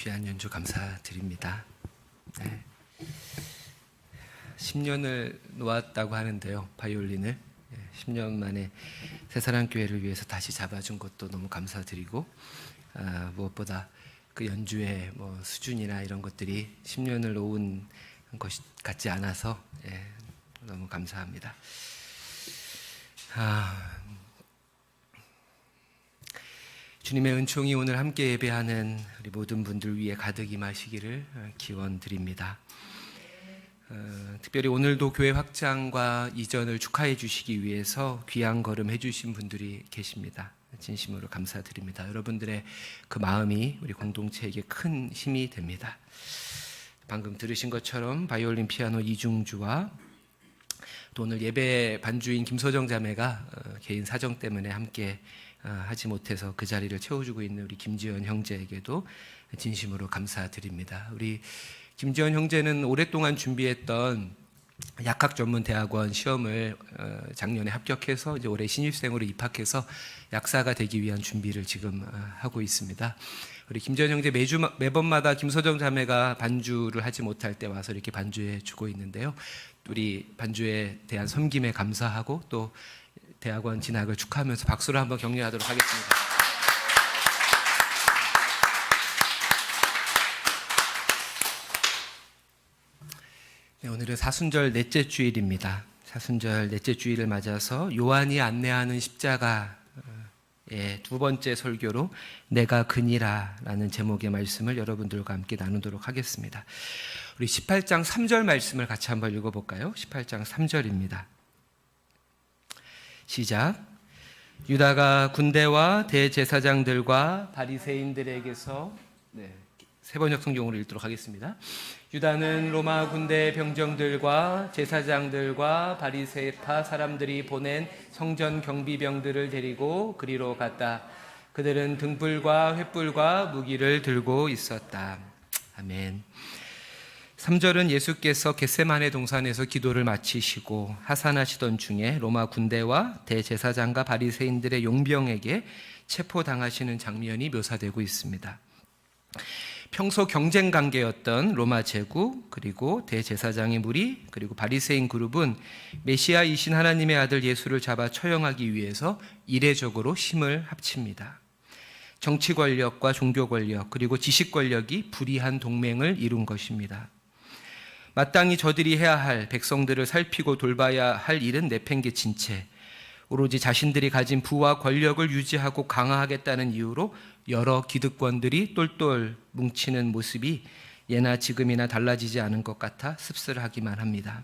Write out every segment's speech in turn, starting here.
귀한 연주 감사드립니다. 네. 10년을 놓았다고 하는데요, 바이올린을 10년 만에 새사랑교회를 위해서 다시 잡아준 것도 너무 감사드리고, 무엇보다 그 연주의 수준이나 이런 것들이 10년을 놓은 것 같지 않아서 너무 감사합니다. 주님의 은총이 오늘 함께 예배하는 우리 모든 분들 위에 가득 임하시기를 기원드립니다. 특별히 오늘도 교회 확장과 이전을 축하해 주시기 위해서 귀한 걸음 해주신 분들이 계십니다. 진심으로 감사드립니다. 여러분들의 그 마음이 우리 공동체에게 큰 힘이 됩니다. 방금 들으신 것처럼 바이올린 피아노 이중주와 또 오늘 예배 반주인 김소정 자매가 개인 사정 때문에 함께 하지 못해서 그 자리를 채워주고 있는 우리 김지현 형제에게도 진심으로 감사드립니다. 우리 김지현 형제는 오랫동안 준비했던 약학전문대학원 시험을 작년에 합격해서 이제 올해 신입생으로 입학해서 약사가 되기 위한 준비를 지금 하고 있습니다. 우리 김지현 형제 매번마다 김소정 자매가 반주를 하지 못할 때 와서 이렇게 반주해 주고 있는데요. 우리 반주에 대한 섬김에 감사하고 또 대학원 진학을 축하하면서 박수로 한번 격려하도록 하겠습니다. 네, 오늘은 사순절 넷째 주일입니다. 사순절 넷째 주일을 맞아서 요한이 안내하는 십자가의 두 번째 설교로 내가 그니라 라는 제목의 말씀을 여러분들과 함께 나누도록 하겠습니다. 우리 18장 3절 말씀을 같이 한번 읽어볼까요? 18장 3절입니다. 시작. 유다가 군대와 대제사장들과 바리새인들에게서 세번역 성경으로 읽도록 하겠습니다. 유다는 로마 군대 병정들과 제사장들과 바리새파 사람들이 보낸 성전 경비병들을 데리고 그리로 갔다. 그들은 등불과 횃불과 무기를 들고 있었다. 아멘. 3절은 예수께서 겟세마네 동산에서 기도를 마치시고 하산하시던 중에 로마 군대와 대제사장과 바리새인들의 용병에게 체포당하시는 장면이 묘사되고 있습니다. 평소 경쟁 관계였던 로마 제국 그리고 대제사장의 무리 그리고 바리새인 그룹은 메시아이신 하나님의 아들 예수를 잡아 처형하기 위해서 이례적으로 힘을 합칩니다. 정치 권력과 종교 권력 그리고 지식 권력이 불의한 동맹을 이룬 것입니다. 마땅히 저들이 해야 할 백성들을 살피고 돌봐야 할 일은 내팽개친 채 오로지 자신들이 가진 부와 권력을 유지하고 강화하겠다는 이유로 여러 기득권들이 똘똘 뭉치는 모습이 예나 지금이나 달라지지 않은 것 같아 씁쓸하기만 합니다.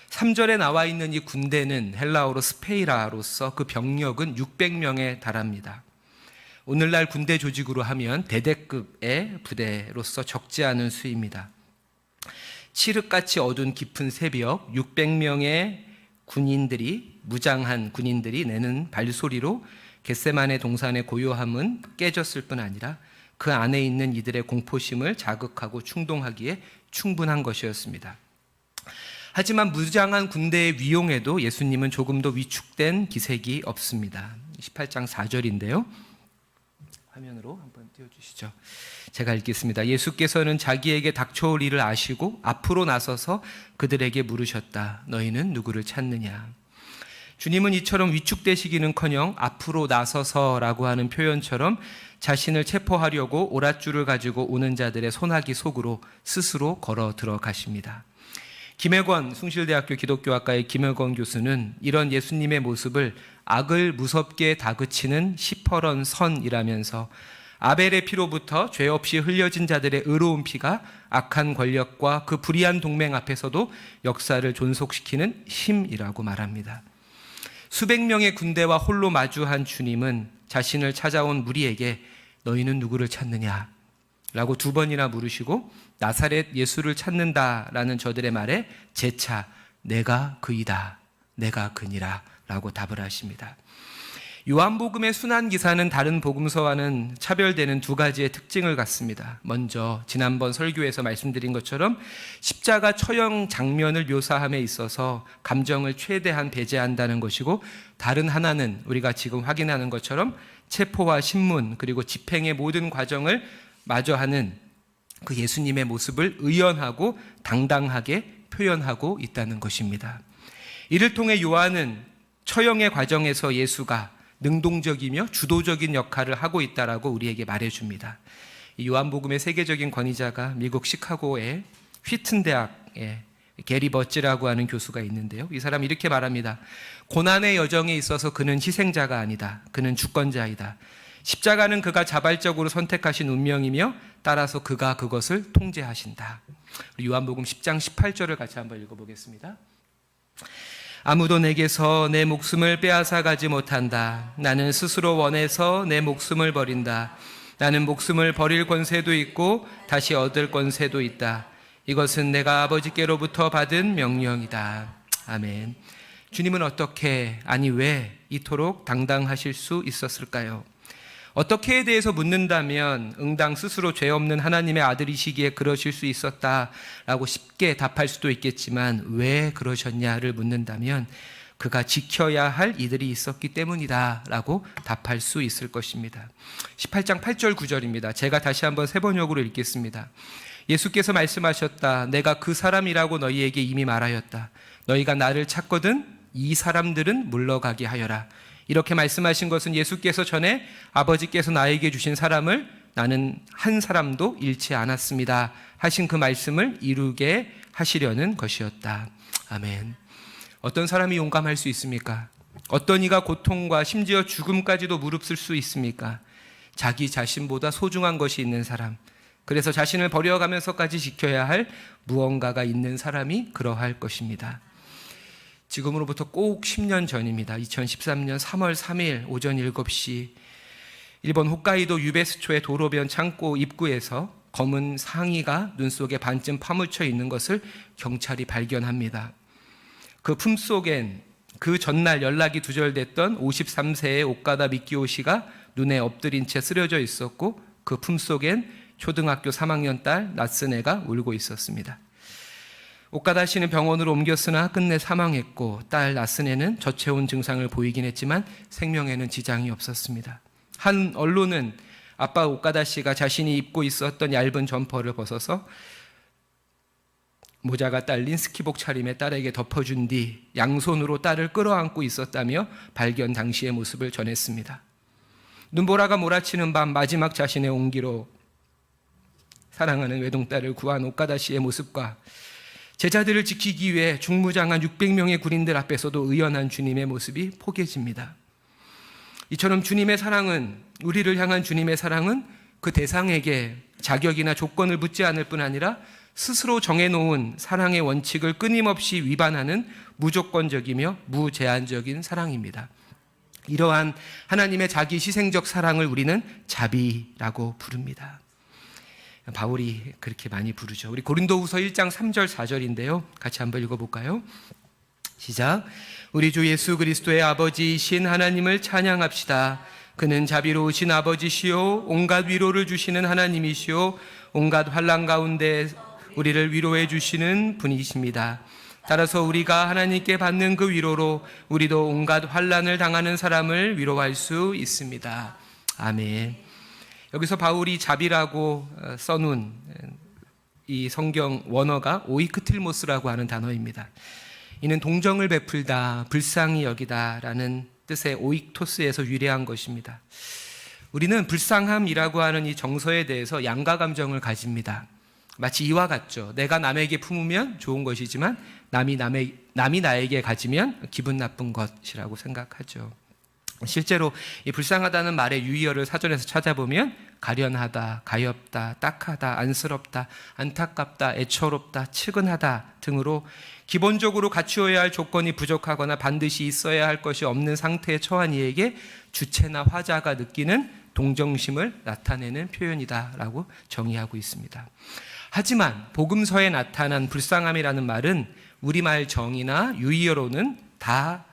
3절에 나와 있는 이 군대는 헬라어로 스페이라로서 그 병력은 600명에 달합니다. 오늘날 군대 조직으로 하면 대대급의 부대로서 적지 않은 수입니다. 칠흑같이 어두운 깊은 새벽 600명의 무장한 군인들이 내는 발소리로 겟세마네 동산의 고요함은 깨졌을 뿐 아니라 그 안에 있는 이들의 공포심을 자극하고 충동하기에 충분한 것이었습니다. 하지만 무장한 군대의 위용에도 예수님은 조금도 위축된 기색이 없습니다. 18장 4절인데요. 화면으로 한번 띄워주시죠. 제가 읽겠습니다. 예수께서는 자기에게 닥쳐올 일을 아시고 앞으로 나서서 그들에게 물으셨다. 너희는 누구를 찾느냐? 주님은 이처럼 위축되시기는커녕 앞으로 나서서라고 하는 표현처럼 자신을 체포하려고 오랏줄을 가지고 오는 자들의 소나기 속으로 스스로 걸어 들어가십니다. 김혜권 숭실대학교 기독교학과의 김혜권 교수는 이런 예수님의 모습을 악을 무섭게 다그치는 시퍼런 선이라면서 아벨의 피로부터 죄 없이 흘려진 자들의 의로운 피가 악한 권력과 그 불의한 동맹 앞에서도 역사를 존속시키는 힘이라고 말합니다. 수백 명의 군대와 홀로 마주한 주님은 자신을 찾아온 무리에게 너희는 누구를 찾느냐? 라고 두 번이나 물으시고 나사렛 예수를 찾는다라는 저들의 말에 재차 내가 그이다, 내가 그니라 라고 답을 하십니다. 요한복음의 순환기사는 다른 복음서와는 차별되는 두 가지의 특징을 갖습니다. 먼저 지난번 설교에서 말씀드린 것처럼 십자가 처형 장면을 묘사함에 있어서 감정을 최대한 배제한다는 것이고, 다른 하나는 우리가 지금 확인하는 것처럼 체포와 신문 그리고 집행의 모든 과정을 마저 하는 그 예수님의 모습을 의연하고 당당하게 표현하고 있다는 것입니다. 이를 통해 요한은 처형의 과정에서 예수가 능동적이며 주도적인 역할을 하고 있다라고 우리에게 말해줍니다. 요한복음의 세계적인 권위자가 미국 시카고의 휘튼 대학의 게리 버치라고 하는 교수가 있는데요. 이 사람이 이렇게 말합니다. 고난의 여정에 있어서 그는 희생자가 아니다. 그는 주권자이다. 십자가는 그가 자발적으로 선택하신 운명이며 따라서 그가 그것을 통제하신다. 요한복음 10장 18절을 같이 한번 읽어보겠습니다. 아무도 내게서 내 목숨을 빼앗아 가지 못한다. 나는 스스로 원해서 내 목숨을 버린다. 나는 목숨을 버릴 권세도 있고 다시 얻을 권세도 있다. 이것은 내가 아버지께로부터 받은 명령이다. 아멘. 주님은 어떻게, 아니 왜 이토록 당당하실 수 있었을까요? 어떻게에 대해서 묻는다면 응당 스스로 죄 없는 하나님의 아들이시기에 그러실 수 있었다라고 쉽게 답할 수도 있겠지만 왜 그러셨냐를 묻는다면 그가 지켜야 할 이들이 있었기 때문이다라고 답할 수 있을 것입니다. 18장 8절 9절입니다. 제가 다시 한번 세 번역으로 읽겠습니다. 예수께서 말씀하셨다. 내가 그 사람이라고 너희에게 이미 말하였다. 너희가 나를 찾거든 이 사람들은 물러가게 하여라. 이렇게 말씀하신 것은 예수께서 전에 아버지께서 나에게 주신 사람을 나는 한 사람도 잃지 않았습니다 하신 그 말씀을 이루게 하시려는 것이었다. 아멘. 어떤 사람이 용감할 수 있습니까? 어떤 이가 고통과 심지어 죽음까지도 무릅쓸 수 있습니까? 자기 자신보다 소중한 것이 있는 사람, 그래서 자신을 버려가면서까지 지켜야 할 무언가가 있는 사람이 그러할 것입니다. 지금으로부터 꼭 10년 전입니다. 2013년 3월 3일 오전 7시 일본 홋카이도 유베스초의 도로변 창고 입구에서 검은 상의가 눈 속에 반쯤 파묻혀 있는 것을 경찰이 발견합니다. 그 품속엔 그 전날 연락이 두절됐던 53세의 오카다 미키오 씨가 눈에 엎드린 채 쓰러져 있었고 그 품속엔 초등학교 3학년 딸 나츠네가 울고 있었습니다. 오카다 씨는 병원으로 옮겼으나 끝내 사망했고 딸 나츠네는 저체온 증상을 보이긴 했지만 생명에는 지장이 없었습니다. 한 언론은 아빠 오카다 씨가 자신이 입고 있었던 얇은 점퍼를 벗어서 모자가 딸린 스키복 차림의 딸에게 덮어준 뒤 양손으로 딸을 끌어안고 있었다며 발견 당시의 모습을 전했습니다. 눈보라가 몰아치는 밤 마지막 자신의 온기로 사랑하는 외동딸을 구한 오카다 씨의 모습과 제자들을 지키기 위해 중무장한 600명의 군인들 앞에서도 의연한 주님의 모습이 포개집니다. 이처럼 주님의 사랑은, 우리를 향한 주님의 사랑은 그 대상에게 자격이나 조건을 묻지 않을 뿐 아니라 스스로 정해놓은 사랑의 원칙을 끊임없이 위반하는 무조건적이며 무제한적인 사랑입니다. 이러한 하나님의 자기 희생적 사랑을 우리는 자비라고 부릅니다. 바울이 그렇게 많이 부르죠. 우리 고린도후서 1장 3절 4절인데요. 같이 한번 읽어볼까요? 시작. 우리 주 예수 그리스도의 아버지이신 하나님을 찬양합시다. 그는 자비로우신 아버지시요 온갖 위로를 주시는 하나님이시요 온갖 환난 가운데 우리를 위로해 주시는 분이십니다. 따라서 우리가 하나님께 받는 그 위로로 우리도 온갖 환난을 당하는 사람을 위로할 수 있습니다. 아멘. 여기서 바울이 자비라고 써놓은 이 성경 원어가 오이크틸모스라고 하는 단어입니다. 이는 동정을 베풀다, 불쌍히 여기다 라는 뜻의 오익토스에서 유래한 것입니다. 우리는 불쌍함이라고 하는 이 정서에 대해서 양가 감정을 가집니다. 마치 이와 같죠. 내가 남에게 품으면 좋은 것이지만 남이 나에게 가지면 기분 나쁜 것이라고 생각하죠. 실제로 이 불쌍하다는 말의 유의어를 사전에서 찾아보면 가련하다, 가엾다, 딱하다, 안쓰럽다, 안타깝다, 애처롭다, 측은하다 등으로 기본적으로 갖추어야 할 조건이 부족하거나 반드시 있어야 할 것이 없는 상태에 처한 이에게 주체나 화자가 느끼는 동정심을 나타내는 표현이다라고 정의하고 있습니다. 하지만 복음서에 나타난 불쌍함이라는 말은 우리말 정의나 유의어로는 다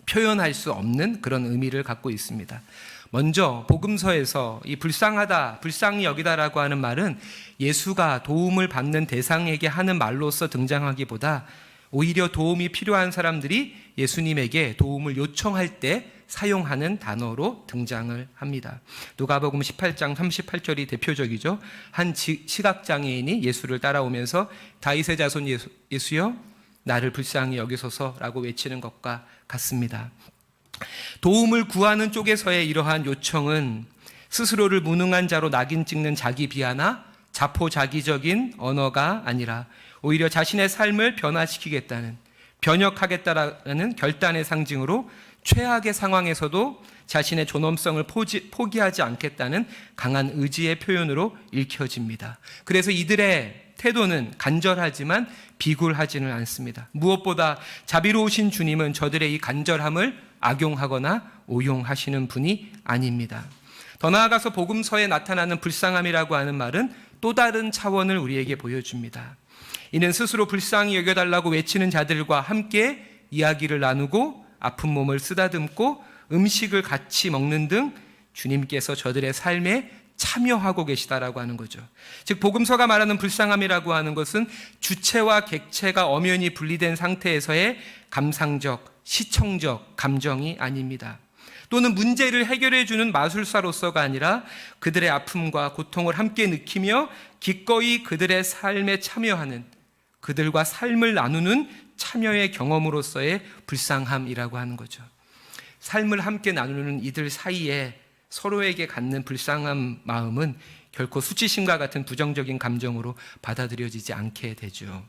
표현할 수 없는 그런 의미를 갖고 있습니다. 먼저 복음서에서 이 불쌍하다, 불쌍히 여기다라고 하는 말은 예수가 도움을 받는 대상에게 하는 말로서 등장하기보다 오히려 도움이 필요한 사람들이 예수님에게 도움을 요청할 때 사용하는 단어로 등장을 합니다. 누가복음 18장 38절이 대표적이죠. 한 시각장애인이 예수를 따라오면서 다윗의 자손 예수여 나를 불쌍히 여기소서라고 외치는 것과 같습니다. 도움을 구하는 쪽에서의 이러한 요청은 스스로를 무능한 자로 낙인 찍는 자기 비하나 자포자기적인 언어가 아니라 오히려 자신의 삶을 변화시키겠다는, 변혁하겠다라는 결단의 상징으로 최악의 상황에서도 자신의 존엄성을 포기하지 않겠다는 강한 의지의 표현으로 읽혀집니다. 그래서 이들의 태도는 간절하지만 비굴하지는 않습니다. 무엇보다 자비로우신 주님은 저들의 이 간절함을 악용하거나 오용하시는 분이 아닙니다. 더 나아가서 복음서에 나타나는 불쌍함이라고 하는 말은 또 다른 차원을 우리에게 보여줍니다. 이는 스스로 불쌍히 여겨달라고 외치는 자들과 함께 이야기를 나누고 아픈 몸을 쓰다듬고 음식을 같이 먹는 등 주님께서 저들의 삶에 참여하고 계시다라고 하는 거죠. 즉 복음서가 말하는 불쌍함이라고 하는 것은 주체와 객체가 엄연히 분리된 상태에서의 감상적, 시청적 감정이 아닙니다. 또는 문제를 해결해 주는 마술사로서가 아니라 그들의 아픔과 고통을 함께 느끼며 기꺼이 그들의 삶에 참여하는, 그들과 삶을 나누는 참여의 경험으로서의 불쌍함이라고 하는 거죠. 삶을 함께 나누는 이들 사이에 서로에게 갖는 불쌍한 마음은 결코 수치심과 같은 부정적인 감정으로 받아들여지지 않게 되죠.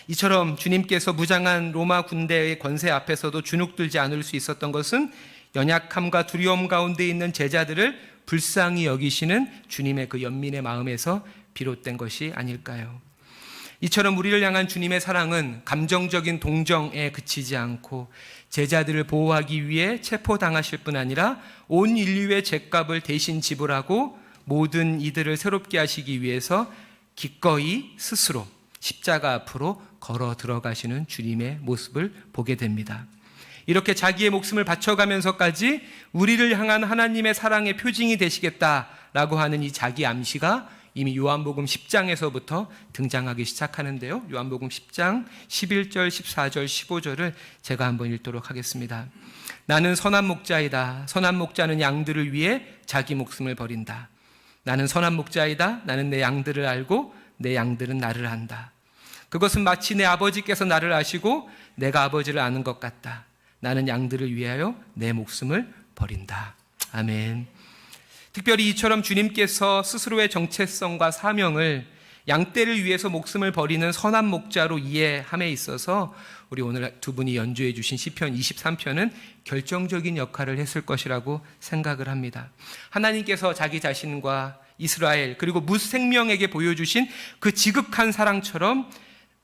이처럼 주님께서 무장한 로마 군대의 권세 앞에서도 주눅들지 않을 수 있었던 것은 연약함과 두려움 가운데 있는 제자들을 불쌍히 여기시는 주님의 그 연민의 마음에서 비롯된 것이 아닐까요? 이처럼 우리를 향한 주님의 사랑은 감정적인 동정에 그치지 않고 제자들을 보호하기 위해 체포당하실 뿐 아니라 온 인류의 죗값을 대신 지불하고 모든 이들을 새롭게 하시기 위해서 기꺼이 스스로 십자가 앞으로 걸어 들어가시는 주님의 모습을 보게 됩니다. 이렇게 자기의 목숨을 바쳐가면서까지 우리를 향한 하나님의 사랑의 표징이 되시겠다라고 하는 이 자기 암시가 이미 요한복음 10장에서부터 등장하기 시작하는데요. 요한복음 10장 11절, 14절, 15절을 제가 한번 읽도록 하겠습니다. 나는 선한 목자이다. 선한 목자는 양들을 위해 자기 목숨을 버린다. 나는 선한 목자이다. 나는 내 양들을 알고 내 양들은 나를 안다. 그것은 마치 내 아버지께서 나를 아시고 내가 아버지를 아는 것 같다. 나는 양들을 위하여 내 목숨을 버린다. 아멘. 특별히 이처럼 주님께서 스스로의 정체성과 사명을 양떼를 위해서 목숨을 버리는 선한 목자로 이해함에 있어서 우리 오늘 두 분이 연주해 주신 시편 23편은 결정적인 역할을 했을 것이라고 생각을 합니다. 하나님께서 자기 자신과 이스라엘 그리고 무생명에게 보여주신 그 지극한 사랑처럼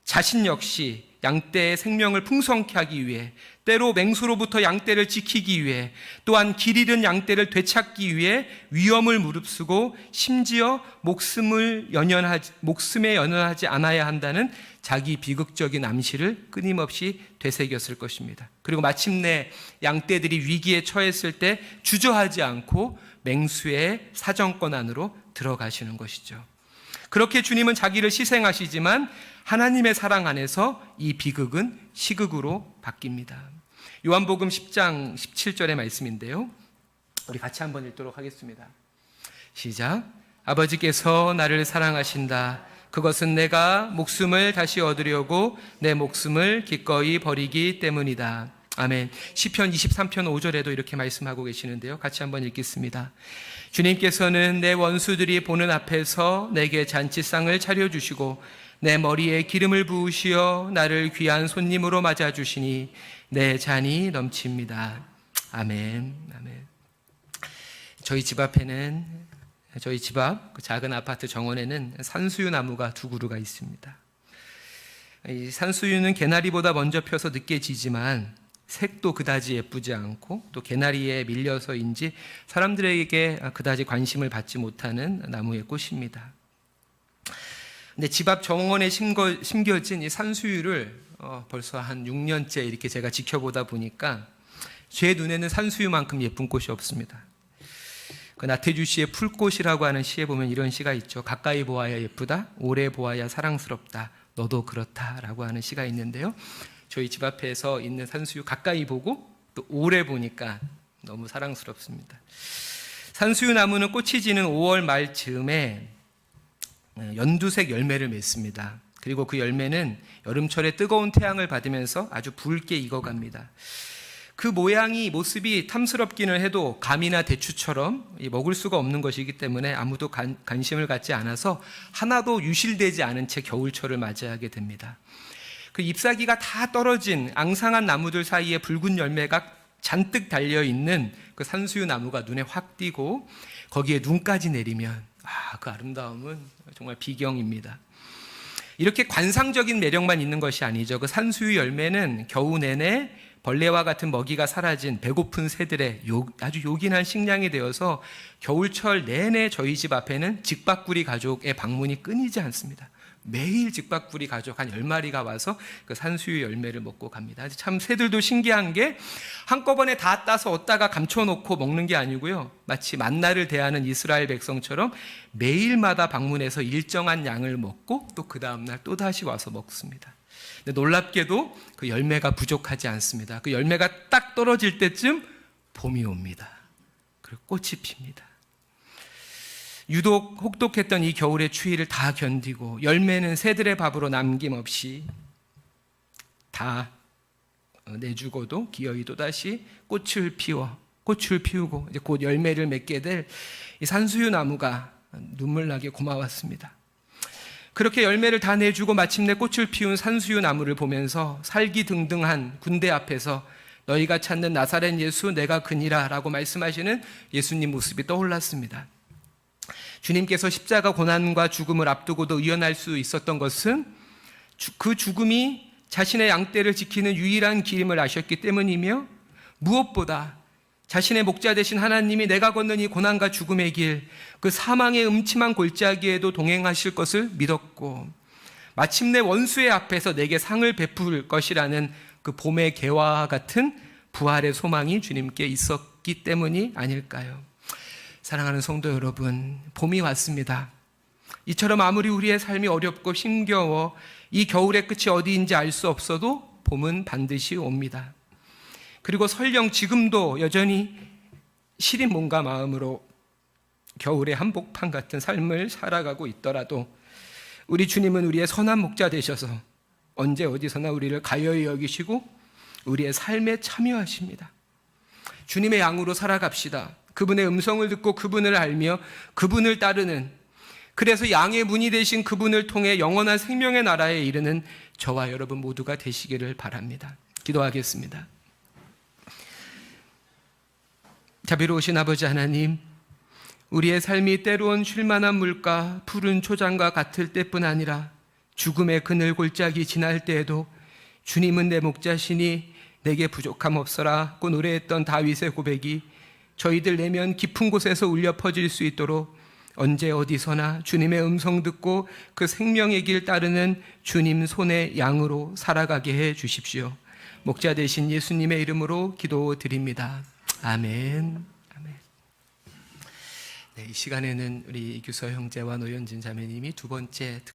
자신 역시 양떼의 생명을 풍성케 하기 위해, 때로 맹수로부터 양떼를 지키기 위해, 또한 길 잃은 양떼를 되찾기 위해 위험을 무릅쓰고 심지어 목숨에 연연하지 않아야 한다는 자기 비극적인 암시를 끊임없이 되새겼을 것입니다. 그리고 마침내 양떼들이 위기에 처했을 때 주저하지 않고 맹수의 사정권 안으로 들어가시는 것이죠. 그렇게 주님은 자기를 희생하시지만 하나님의 사랑 안에서 이 비극은 시극으로 바뀝니다. 요한복음 10장 17절의 말씀인데요. 우리 같이 한번 읽도록 하겠습니다. 시작. 아버지께서 나를 사랑하신다. 그것은 내가 목숨을 다시 얻으려고 내 목숨을 기꺼이 버리기 때문이다. 아멘. 시편 23편 5절에도 이렇게 말씀하고 계시는데요. 같이 한번 읽겠습니다. 주님께서는 내 원수들이 보는 앞에서 내게 잔치상을 차려주시고 내 머리에 기름을 부으시어 나를 귀한 손님으로 맞아주시니 내 잔이 넘칩니다. 아멘. 아멘. 저희 집 앞 그 작은 아파트 정원에는 산수유 나무가 두 그루가 있습니다. 이 산수유는 개나리보다 먼저 펴서 늦게 지지만 색도 그다지 예쁘지 않고 또 개나리에 밀려서인지 사람들에게 그다지 관심을 받지 못하는 나무의 꽃입니다. 근데 집 앞 정원에 심겨진 이 산수유를 벌써 한 6년째 이렇게 제가 지켜보다 보니까 제 눈에는 산수유만큼 예쁜 꽃이 없습니다. 그 나태주 씨의 풀꽃이라고 하는 시에 보면 이런 시가 있죠. 가까이 보아야 예쁘다, 오래 보아야 사랑스럽다, 너도 그렇다라고 하는 시가 있는데요. 저희 집 앞에서 있는 산수유 가까이 보고 또 오래 보니까 너무 사랑스럽습니다. 산수유 나무는 꽃이 지는 5월 말 즈음에 연두색 열매를 맺습니다. 그리고 그 열매는 여름철에 뜨거운 태양을 받으면서 아주 붉게 익어갑니다. 그 모습이 탐스럽기는 해도 감이나 대추처럼 먹을 수가 없는 것이기 때문에 아무도 관심을 갖지 않아서 하나도 유실되지 않은 채 겨울철을 맞이하게 됩니다. 그 잎사귀가 다 떨어진 앙상한 나무들 사이에 붉은 열매가 잔뜩 달려있는 그 산수유 나무가 눈에 확 띄고 거기에 눈까지 내리면 그 아름다움은 정말 비경입니다. 이렇게 관상적인 매력만 있는 것이 아니죠. 그 산수유 열매는 겨우 내내 벌레와 같은 먹이가 사라진 배고픈 새들의 아주 요긴한 식량이 되어서 겨울철 내내 저희 집 앞에는 직박구리 가족의 방문이 끊이지 않습니다. 매일 직박구리 가족 한 10마리가 와서 그 산수유 열매를 먹고 갑니다. 참 새들도 신기한 게 한꺼번에 다 따서 얻다가 감춰놓고 먹는 게 아니고요. 마치 만나를 대하는 이스라엘 백성처럼 매일마다 방문해서 일정한 양을 먹고 또 그 다음날 또다시 와서 먹습니다. 근데 놀랍게도 그 열매가 부족하지 않습니다. 그 열매가 딱 떨어질 때쯤 봄이 옵니다. 그리고 꽃이 핍니다. 유독 혹독했던 이 겨울의 추위를 다 견디고 열매는 새들의 밥으로 남김없이 다 내주고도 기어이 또다시 꽃을 피우고 이제 곧 열매를 맺게 될 이 산수유 나무가 눈물나게 고마웠습니다. 그렇게 열매를 다 내주고 마침내 꽃을 피운 산수유 나무를 보면서 살기등등한 군대 앞에서 너희가 찾는 나사렛 예수 내가 그니라 라고 말씀하시는 예수님 모습이 떠올랐습니다. 주님께서 십자가 고난과 죽음을 앞두고도 의연할 수 있었던 것은 그 죽음이 자신의 양떼를 지키는 유일한 길임을 아셨기 때문이며 무엇보다 자신의 목자 되신 하나님이 내가 걷는 이 고난과 죽음의 길, 그 사망의 음침한 골짜기에도 동행하실 것을 믿었고 마침내 원수의 앞에서 내게 상을 베풀 것이라는 그 봄의 개화와 같은 부활의 소망이 주님께 있었기 때문이 아닐까요? 사랑하는 성도 여러분, 봄이 왔습니다. 이처럼 아무리 우리의 삶이 어렵고 힘겨워 이 겨울의 끝이 어디인지 알 수 없어도 봄은 반드시 옵니다. 그리고 설령 지금도 여전히 시린 몸과 마음으로 겨울의 한복판 같은 삶을 살아가고 있더라도 우리 주님은 우리의 선한 목자 되셔서 언제 어디서나 우리를 가여이 여기시고 우리의 삶에 참여하십니다. 주님의 양으로 살아갑시다. 그분의 음성을 듣고 그분을 알며 그분을 따르는, 그래서 양의 문이 되신 그분을 통해 영원한 생명의 나라에 이르는 저와 여러분 모두가 되시기를 바랍니다. 기도하겠습니다. 자비로우신 아버지 하나님, 우리의 삶이 때로는 쉴만한 물가 푸른 초장과 같을 때뿐 아니라 죽음의 그늘 골짜기 지날 때에도 주님은 내 목자시니 내게 부족함 없어라고 노래했던 다윗의 고백이 저희들 내면 깊은 곳에서 울려 퍼질 수 있도록 언제 어디서나 주님의 음성 듣고 그 생명의 길 따르는 주님 손의 양으로 살아가게 해 주십시오. 목자 되신 예수님의 이름으로 기도드립니다. 아멘. 아멘. 네, 이 시간에는 우리 이규서 형제와 노현진 자매님이 두 번째